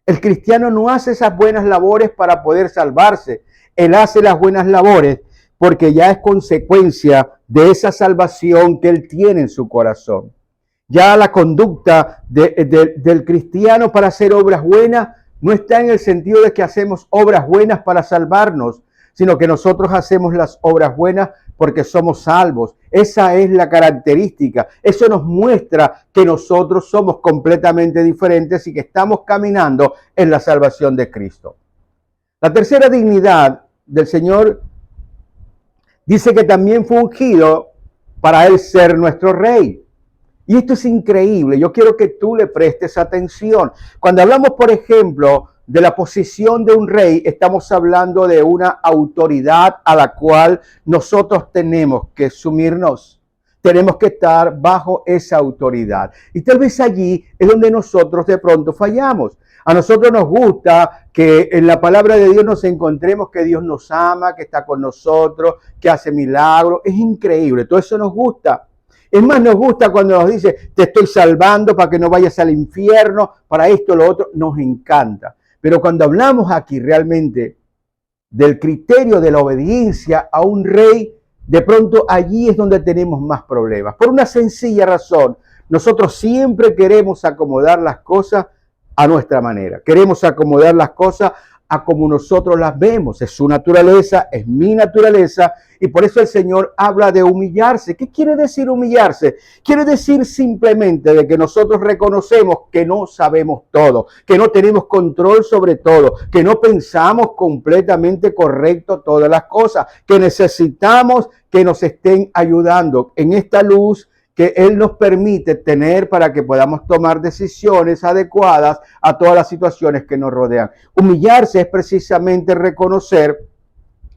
El cristiano no hace esas buenas labores para poder salvarse. Él hace las buenas labores porque ya es consecuencia de esa salvación que él tiene en su corazón. Ya la conducta del cristiano para hacer obras buenas no está en el sentido de que hacemos obras buenas para salvarnos, sino que nosotros hacemos las obras buenas porque somos salvos. Esa es la característica. Eso nos muestra que nosotros somos completamente diferentes y que estamos caminando en la salvación de Cristo. La tercera dignidad del Señor dice que también fue ungido para Él ser nuestro Rey. Y esto es increíble. Yo quiero que tú le prestes atención. Cuando hablamos, por ejemplo, de la posición de un rey, estamos hablando de una autoridad a la cual nosotros tenemos que sumirnos. Tenemos que estar bajo esa autoridad. Y tal vez allí es donde nosotros de pronto fallamos. A nosotros nos gusta que en la palabra de Dios nos encontremos que Dios nos ama, que está con nosotros, que hace milagros. Es increíble. Todo eso nos gusta. Es más, nos gusta cuando nos dice, te estoy salvando para que no vayas al infierno, para esto, lo otro. Nos encanta. Pero cuando hablamos aquí realmente del criterio de la obediencia a un rey, de pronto allí es donde tenemos más problemas. Por una sencilla razón, nosotros siempre queremos acomodar las cosas a nuestra manera. Queremos acomodar las cosas a como nosotros las vemos. Es su naturaleza, es mi naturaleza, y por eso el Señor habla de humillarse. ¿Qué quiere decir humillarse? Quiere decir simplemente de que nosotros reconocemos que no sabemos todo, que no tenemos control sobre todo, que no pensamos completamente correcto todas las cosas, que necesitamos que nos estén ayudando en esta luz que Él nos permite tener para que podamos tomar decisiones adecuadas a todas las situaciones que nos rodean. Humillarse es precisamente reconocer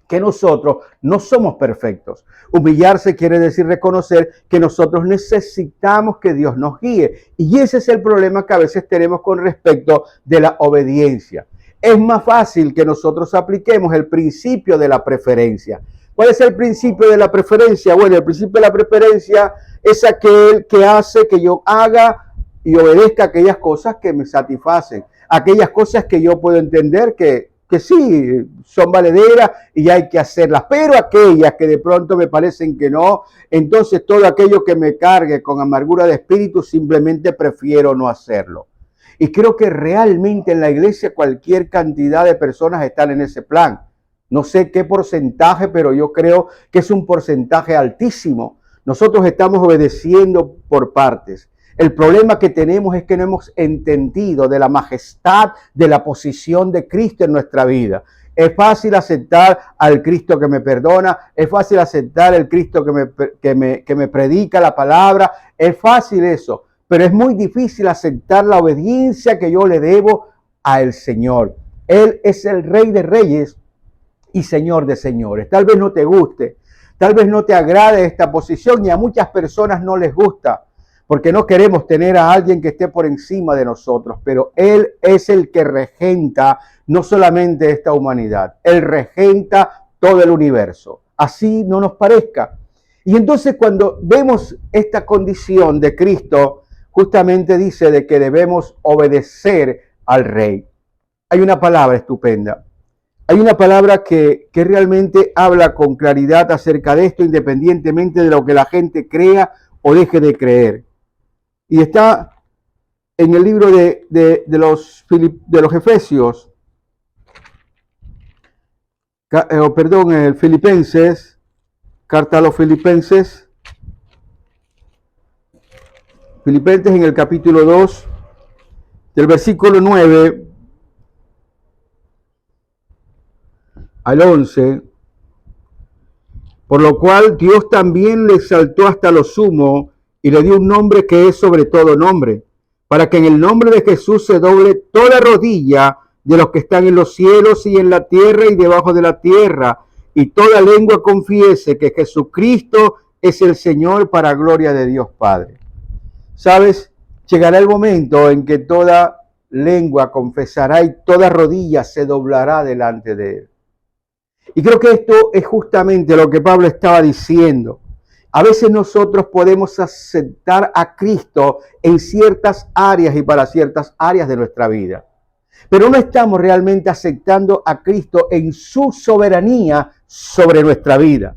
que nosotros no somos perfectos. Humillarse quiere decir reconocer que nosotros necesitamos que Dios nos guíe. Y ese es el problema que a veces tenemos con respecto de la obediencia. Es más fácil que nosotros apliquemos el principio de la preferencia. ¿Cuál es el principio de la preferencia? Bueno, el principio de la preferencia es aquel que hace que yo haga y obedezca aquellas cosas que me satisfacen, aquellas cosas que yo puedo entender que sí, son valederas y hay que hacerlas, pero aquellas que de pronto me parecen que no, entonces todo aquello que me cargue con amargura de espíritu, simplemente prefiero no hacerlo. Y creo que realmente en la iglesia cualquier cantidad de personas están en ese plan. No sé qué porcentaje, pero yo creo que es un porcentaje altísimo. Nosotros estamos obedeciendo por partes. El problema que tenemos es que no hemos entendido de la majestad de la posición de Cristo en nuestra vida. Es fácil aceptar al Cristo que me perdona, es fácil aceptar el Cristo que me predica la palabra, es fácil eso, pero es muy difícil aceptar la obediencia que yo le debo al Señor. Él es el Rey de Reyes y Señor de señores. Tal vez no te guste, tal vez no te agrade esta posición y a muchas personas no les gusta, porque no queremos tener a alguien que esté por encima de nosotros, pero Él es el que regenta no solamente esta humanidad, Él regenta todo el universo, así no nos parezca. Y entonces cuando vemos esta condición de Cristo, justamente dice de que debemos obedecer al Rey. Hay una palabra estupenda. Hay una palabra que realmente habla con claridad acerca de esto, independientemente de lo que la gente crea o deje de creer. Y está en el libro de los Efesios, el Filipenses, carta a los Filipenses en el capítulo 2, del versículo 9 al 11, por lo cual Dios también le exaltó hasta lo sumo y le dio un nombre que es sobre todo nombre, para que en el nombre de Jesús se doble toda rodilla de los que están en los cielos y en la tierra y debajo de la tierra, y toda lengua confiese que Jesucristo es el Señor, para gloria de Dios Padre. ¿Sabes? Llegará el momento en que toda lengua confesará y toda rodilla se doblará delante de Él. Y creo que esto es justamente lo que Pablo estaba diciendo. A veces nosotros podemos aceptar a Cristo en ciertas áreas y para ciertas áreas de nuestra vida, pero no estamos realmente aceptando a Cristo en su soberanía sobre nuestra vida.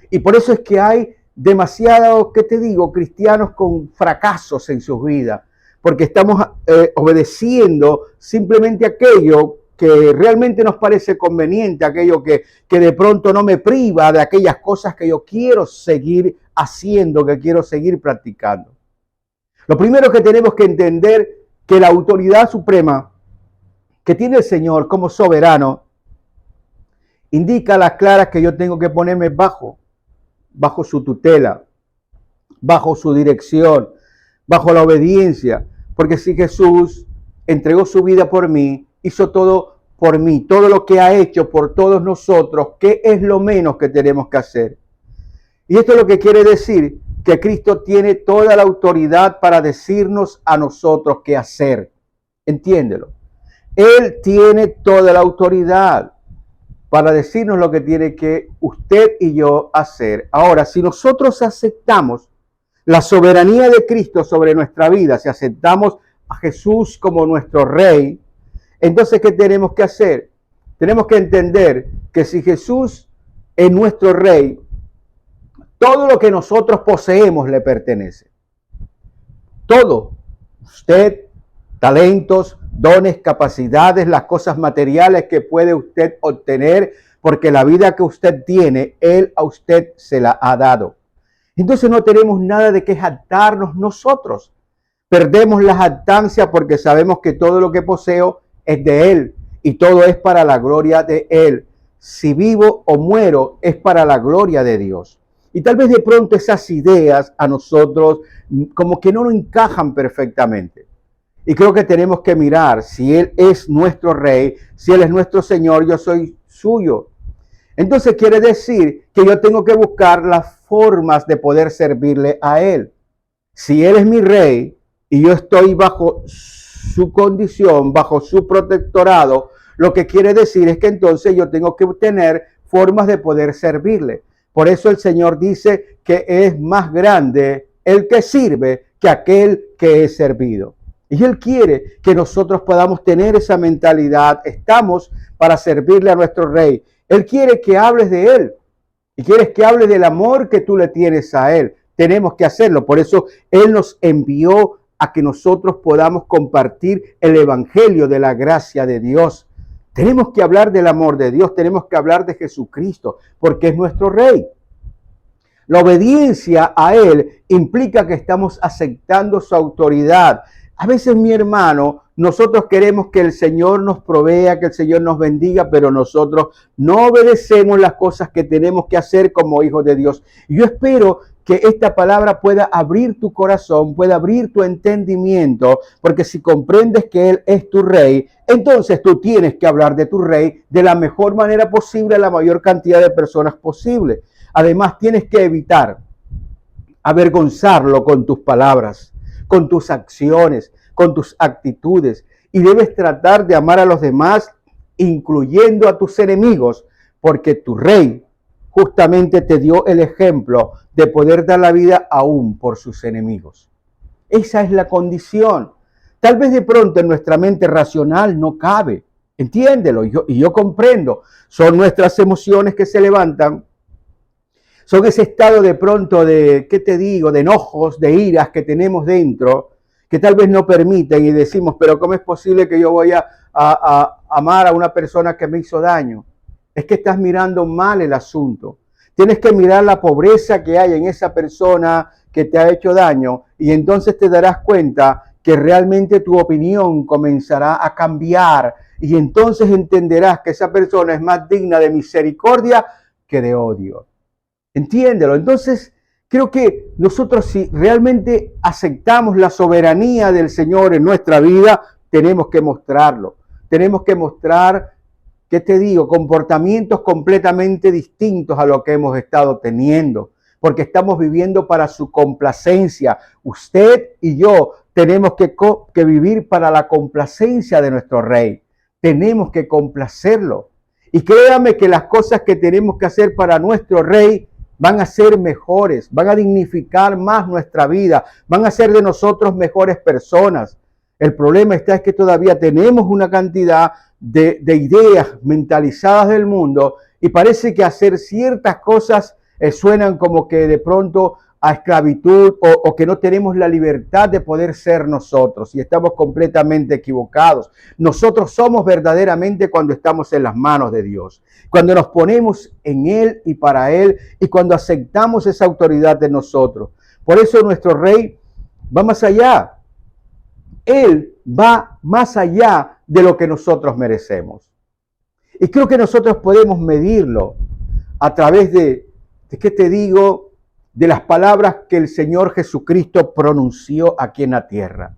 Y por eso es que hay demasiados, cristianos con fracasos en sus vidas, porque estamos obedeciendo simplemente aquello que realmente nos parece conveniente, aquello que de pronto no me priva de aquellas cosas que yo quiero seguir haciendo, que quiero seguir practicando. Lo primero que tenemos que entender que la autoridad suprema que tiene el Señor como soberano indica a las claras que yo tengo que ponerme bajo su tutela, bajo su dirección, bajo la obediencia, porque si Jesús entregó su vida por mí, hizo todo por mí, todo lo que ha hecho por todos nosotros, ¿qué es lo menos que tenemos que hacer? Y esto es lo que quiere decir que Cristo tiene toda la autoridad para decirnos a nosotros qué hacer. Entiéndelo. Él tiene toda la autoridad para decirnos lo que tiene que usted y yo hacer. Ahora, si nosotros aceptamos la soberanía de Cristo sobre nuestra vida, si aceptamos a Jesús como nuestro Rey, entonces, ¿qué tenemos que hacer? Tenemos que entender que si Jesús es nuestro Rey, todo lo que nosotros poseemos le pertenece. Todo. Usted, talentos, dones, capacidades, las cosas materiales que puede usted obtener, porque la vida que usted tiene, Él a usted se la ha dado. Entonces no tenemos nada de qué jactarnos nosotros. Perdemos la jactancia porque sabemos que todo lo que poseo es de Él y todo es para la gloria de Él. Si vivo o muero, es para la gloria de Dios. Y tal vez de pronto esas ideas a nosotros como que no nos encajan perfectamente. Y creo que tenemos que mirar si Él es nuestro Rey, si Él es nuestro Señor, yo soy suyo. Entonces quiere decir que yo tengo que buscar las formas de poder servirle a Él. Si Él es mi Rey y yo estoy bajo su condición, bajo su protectorado, lo que quiere decir es que entonces yo tengo que tener formas de poder servirle. Por eso el Señor dice que es más grande el que sirve que aquel que es servido. Y Él quiere que nosotros podamos tener esa mentalidad. Estamos para servirle a nuestro Rey. Él quiere que hables de Él y quieres que hables del amor que tú le tienes a Él. Tenemos que hacerlo. Por eso Él nos envió a que nosotros podamos compartir el evangelio de la gracia de Dios. Tenemos que hablar del amor de Dios, tenemos que hablar de Jesucristo, porque es nuestro Rey. La obediencia a Él implica que estamos aceptando su autoridad. A veces, mi hermano, nosotros queremos que el Señor nos provea, que el Señor nos bendiga, pero nosotros no obedecemos las cosas que tenemos que hacer como hijos de Dios. Yo espero que esta palabra pueda abrir tu corazón, pueda abrir tu entendimiento, porque si comprendes que Él es tu Rey, entonces tú tienes que hablar de tu Rey de la mejor manera posible a la mayor cantidad de personas posible. Además, tienes que evitar avergonzarlo con tus palabras, con tus acciones, con tus actitudes, y debes tratar de amar a los demás, incluyendo a tus enemigos, porque tu Rey justamente te dio el ejemplo de poder dar la vida aún por sus enemigos. Esa es la condición. Tal vez de pronto en nuestra mente racional no cabe. Entiéndelo, y yo comprendo. Son nuestras emociones que se levantan. Son ese estado de pronto de, ¿qué te digo?, de enojos, de iras que tenemos dentro, que tal vez no permiten y decimos, pero ¿cómo es posible que yo voy a amar a una persona que me hizo daño? Es que estás mirando mal el asunto. Tienes que mirar la pobreza que hay en esa persona que te ha hecho daño y entonces te darás cuenta que realmente tu opinión comenzará a cambiar y entonces entenderás que esa persona es más digna de misericordia que de odio. Entiéndelo. Entonces, creo que nosotros si realmente aceptamos la soberanía del Señor en nuestra vida, tenemos que mostrarlo. Tenemos que mostrar, ¿qué te digo?, comportamientos completamente distintos a lo que hemos estado teniendo, porque estamos viviendo para su complacencia. Usted y yo tenemos que vivir para la complacencia de nuestro Rey. Tenemos que complacerlo. Y créame que las cosas que tenemos que hacer para nuestro Rey van a ser mejores, van a dignificar más nuestra vida, van a hacer de nosotros mejores personas. El problema es que todavía tenemos una cantidad de ideas mentalizadas del mundo y parece que hacer ciertas cosas suenan como que de pronto a esclavitud o que no tenemos la libertad de poder ser nosotros y estamos completamente equivocados. Nosotros somos verdaderamente cuando estamos en las manos de Dios, cuando nos ponemos en Él y para Él y cuando aceptamos esa autoridad de nosotros. Por eso nuestro Rey va más allá. Él va más allá de lo que nosotros merecemos. Y creo que nosotros podemos medirlo a través de ¿qué te digo?, de las palabras que el Señor Jesucristo pronunció aquí en la tierra.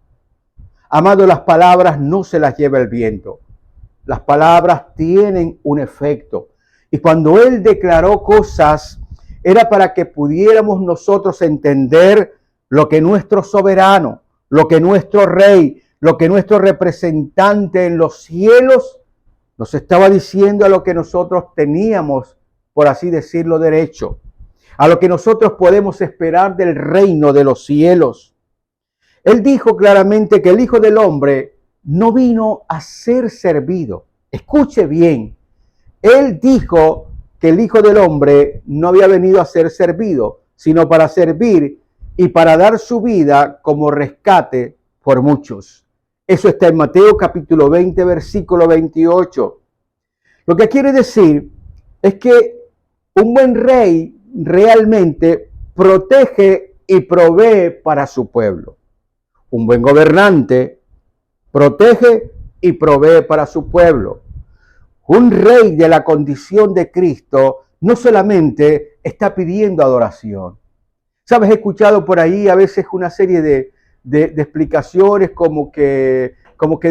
Amado, las palabras no se las lleva el viento. Las palabras tienen un efecto. Y cuando Él declaró cosas, era para que pudiéramos nosotros entender lo que nuestro soberano, lo que nuestro Rey, lo que nuestro representante en los cielos nos estaba diciendo a lo que nosotros teníamos, por así decirlo, derecho, a lo que nosotros podemos esperar del reino de los cielos. Él dijo claramente que el Hijo del Hombre no vino a ser servido. Escuche bien, Él dijo que el Hijo del Hombre no había venido a ser servido, sino para servir y para dar su vida como rescate por muchos. Eso está en Mateo capítulo 20, versículo 28. Lo que quiere decir es que un buen rey realmente protege y provee para su pueblo. Un buen gobernante protege y provee para su pueblo. Un rey de la condición de Cristo no solamente está pidiendo adoración. ¿Sabes? He escuchado por ahí a veces una serie de explicaciones como que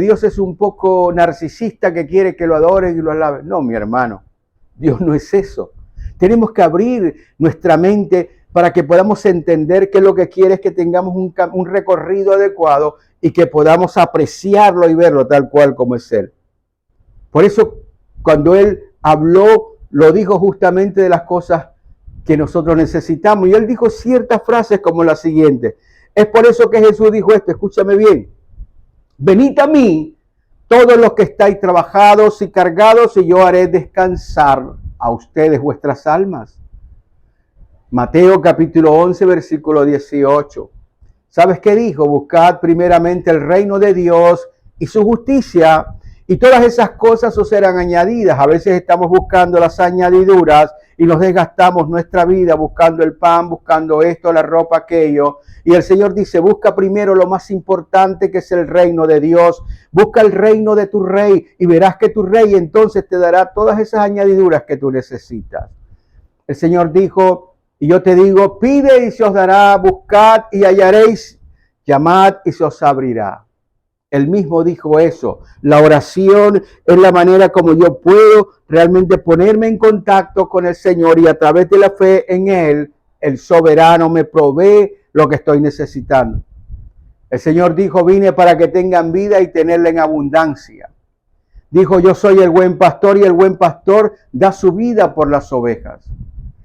Dios es un poco narcisista que quiere que lo adoren y lo alaben. No, mi hermano, Dios no es eso. Tenemos que abrir nuestra mente para que podamos entender que lo que quiere es que tengamos un recorrido adecuado y que podamos apreciarlo y verlo tal cual como es Él. Por eso, cuando Él habló, lo dijo justamente de las cosas que nosotros necesitamos. Y Él dijo ciertas frases como la siguiente. Es por eso que Jesús dijo esto, escúchame bien. Venid a mí, todos los que estáis trabajados y cargados, y yo haré descansar a ustedes vuestras almas. Mateo capítulo 11, versículo 18. ¿Sabes qué dijo? Buscad primeramente el reino de Dios y su justicia, y todas esas cosas os serán añadidas. A veces estamos buscando las añadiduras y nos desgastamos nuestra vida buscando el pan, buscando esto, la ropa, aquello. Y el Señor dice, busca primero lo más importante, que es el reino de Dios. Busca el reino de tu rey y verás que tu rey entonces te dará todas esas añadiduras que tú necesitas. El Señor dijo, y yo te digo, pide y se os dará, buscad y hallaréis, llamad y se os abrirá. Él mismo dijo eso. La oración es la manera como yo puedo realmente ponerme en contacto con el Señor, y a través de la fe en Él, el soberano me provee lo que estoy necesitando. El Señor dijo, vine para que tengan vida y tenerla en abundancia. Dijo, yo soy el buen pastor y el buen pastor da su vida por las ovejas.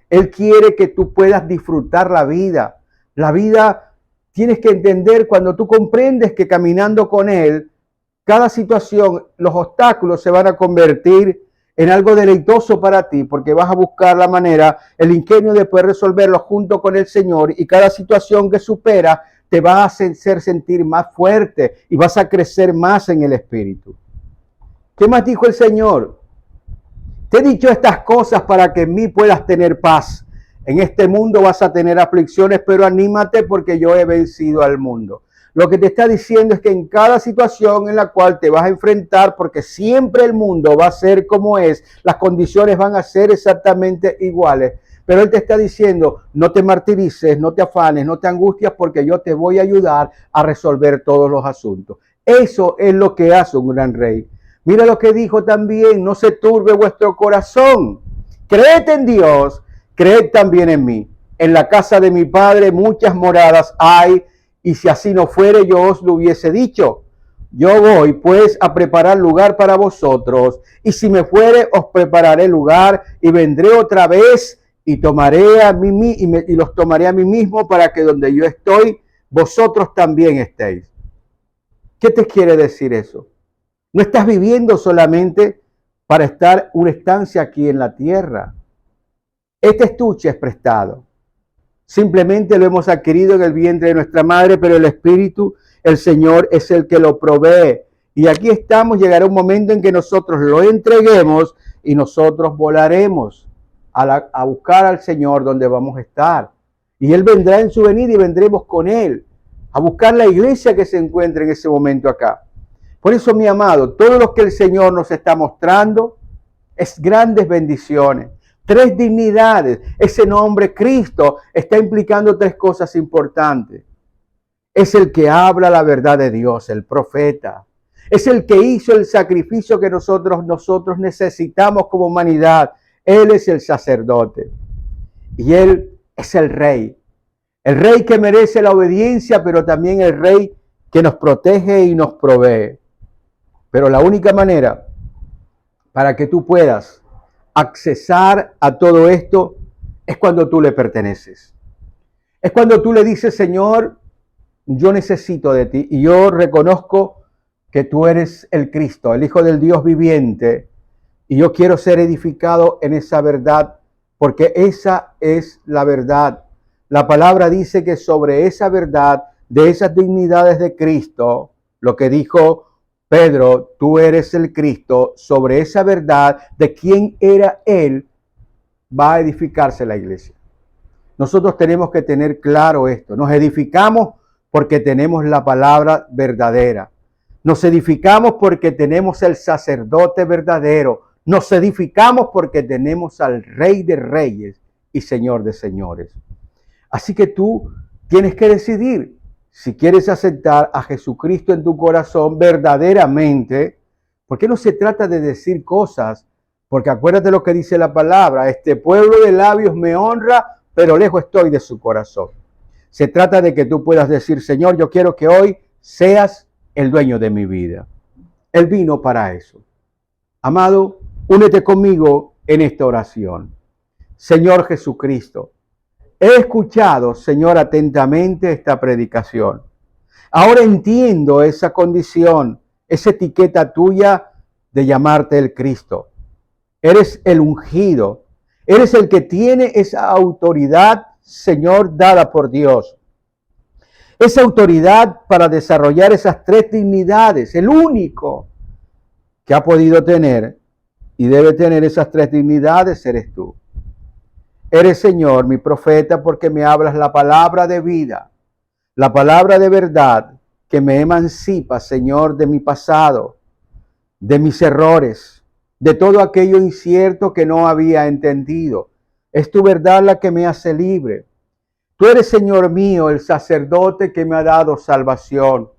Él quiere que tú puedas disfrutar la vida. La vida tienes que entender cuando tú comprendes que caminando con Él, cada situación, los obstáculos se van a convertir en algo deleitoso para ti, porque vas a buscar la manera, el ingenio de poder resolverlo junto con el Señor, y cada situación que supera te va a hacer sentir más fuerte y vas a crecer más en el Espíritu. ¿Qué más dijo el Señor? Te he dicho estas cosas para que en mí puedas tener paz. En este mundo vas a tener aflicciones, pero anímate porque yo he vencido al mundo. Lo que te está diciendo es que en cada situación en la cual te vas a enfrentar, porque siempre el mundo va a ser como es, las condiciones van a ser exactamente iguales. Pero Él te está diciendo, no te martirices, no te afanes, no te angustias, porque yo te voy a ayudar a resolver todos los asuntos. Eso es lo que hace un gran rey. Mira lo que dijo también, no se turbe vuestro corazón. Creed en Dios, creed también en mí. En la casa de mi Padre muchas moradas hay, y si así no fuere, yo os lo hubiese dicho. Yo voy pues a preparar lugar para vosotros, y si me fuere, os prepararé lugar, y vendré otra vez, y tomaré a mí y los tomaré a mí mismo, para que donde yo estoy, vosotros también estéis. ¿Qué te quiere decir eso? No estás viviendo solamente para estar una estancia aquí en la tierra. Este estuche es prestado. Simplemente lo hemos adquirido en el vientre de nuestra madre, pero el Espíritu, el Señor, es el que lo provee. Y aquí estamos, llegará un momento en que nosotros lo entreguemos y nosotros volaremos a buscar al Señor donde vamos a estar. Y Él vendrá en su venida y vendremos con Él a buscar la iglesia que se encuentra en ese momento acá. Por eso, mi amado, todo lo que el Señor nos está mostrando es grandes bendiciones. 3 dignidades. Ese nombre Cristo está implicando 3 cosas importantes. Es el que habla la verdad de Dios, el profeta. Es el que hizo el sacrificio que nosotros necesitamos como humanidad. Él es el sacerdote. Y Él es el rey. El rey que merece la obediencia, pero también el rey que nos protege y nos provee. Pero la única manera para que tú puedas accesar a todo esto es cuando tú le perteneces. Es cuando tú le dices, Señor, yo necesito de ti y yo reconozco que tú eres el Cristo, el Hijo del Dios viviente, y yo quiero ser edificado en esa verdad, porque esa es la verdad. La palabra dice que sobre esa verdad, de esas dignidades de Cristo, lo que dijo Pedro, tú eres el Cristo, sobre esa verdad de quién era Él, va a edificarse la iglesia. Nosotros tenemos que tener claro esto. Nos edificamos porque tenemos la palabra verdadera. Nos edificamos porque tenemos el sacerdote verdadero. Nos edificamos porque tenemos al Rey de Reyes y Señor de Señores. Así que tú tienes que decidir si quieres aceptar a Jesucristo en tu corazón verdaderamente, porque no se trata de decir cosas, porque acuérdate lo que dice la palabra, este pueblo de labios me honra, pero lejos estoy de su corazón. Se trata de que tú puedas decir, Señor, yo quiero que hoy seas el dueño de mi vida. Él vino para eso. Amado, únete conmigo en esta oración. Señor Jesucristo, he escuchado, Señor, atentamente esta predicación. Ahora entiendo esa condición, esa etiqueta tuya de llamarte el Cristo. Eres el ungido. Eres el que tiene esa autoridad, Señor, dada por Dios. Esa autoridad para desarrollar esas tres dignidades. El único que ha podido tener y debe tener esas tres dignidades eres tú. Eres, Señor, mi profeta, porque me hablas la palabra de vida, la palabra de verdad que me emancipa, Señor, de mi pasado, de mis errores, de todo aquello incierto que no había entendido. Es tu verdad la que me hace libre. Tú eres, Señor mío, el sacerdote que me ha dado salvación.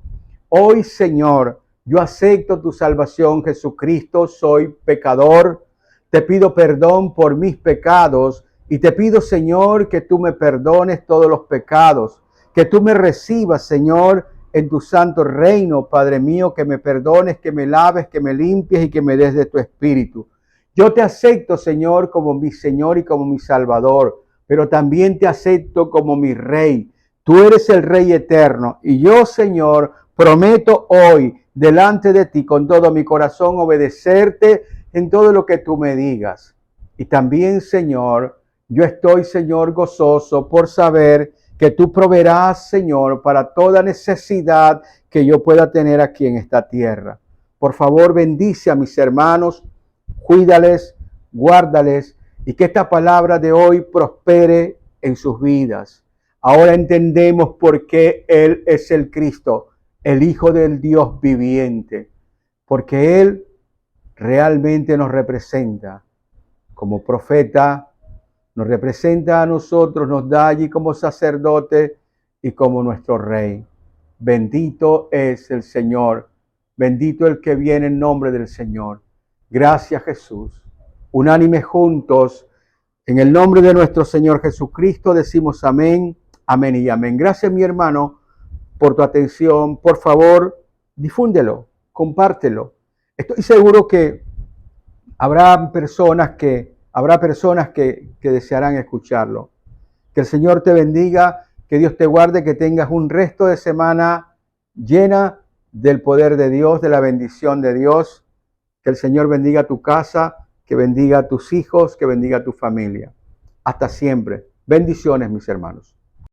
Hoy, Señor, yo acepto tu salvación, Jesucristo. Soy pecador. Te pido perdón por mis pecados y te pido, Señor, que tú me perdones todos los pecados, que tú me recibas, Señor, en tu santo reino, Padre mío, que me perdones, que me laves, que me limpies y que me des de tu espíritu. Yo te acepto, Señor, como mi Señor y como mi Salvador, pero también te acepto como mi Rey. Tú eres el Rey eterno y yo, Señor, prometo hoy delante de ti con todo mi corazón obedecerte en todo lo que tú me digas. Y también, Señor, yo estoy, Señor, gozoso por saber que tú proveerás, Señor, para toda necesidad que yo pueda tener aquí en esta tierra. Por favor, bendice a mis hermanos, cuídales, guárdales y que esta palabra de hoy prospere en sus vidas. Ahora entendemos por qué Él es el Cristo, el Hijo del Dios viviente, porque Él realmente nos representa como profeta, nos representa a nosotros, nos da allí como sacerdote y como nuestro Rey. Bendito es el Señor, bendito el que viene en nombre del Señor. Gracias, Jesús. Unánime juntos, en el nombre de nuestro Señor Jesucristo, decimos amén, amén y amén. Gracias, mi hermano, por tu atención. Por favor, difúndelo, compártelo. Estoy seguro que habrá personas que desearán escucharlo. Que el Señor te bendiga, que Dios te guarde, que tengas un resto de semana llena del poder de Dios, de la bendición de Dios. Que el Señor bendiga tu casa, que bendiga a tus hijos, que bendiga a tu familia. Hasta siempre. Bendiciones, mis hermanos.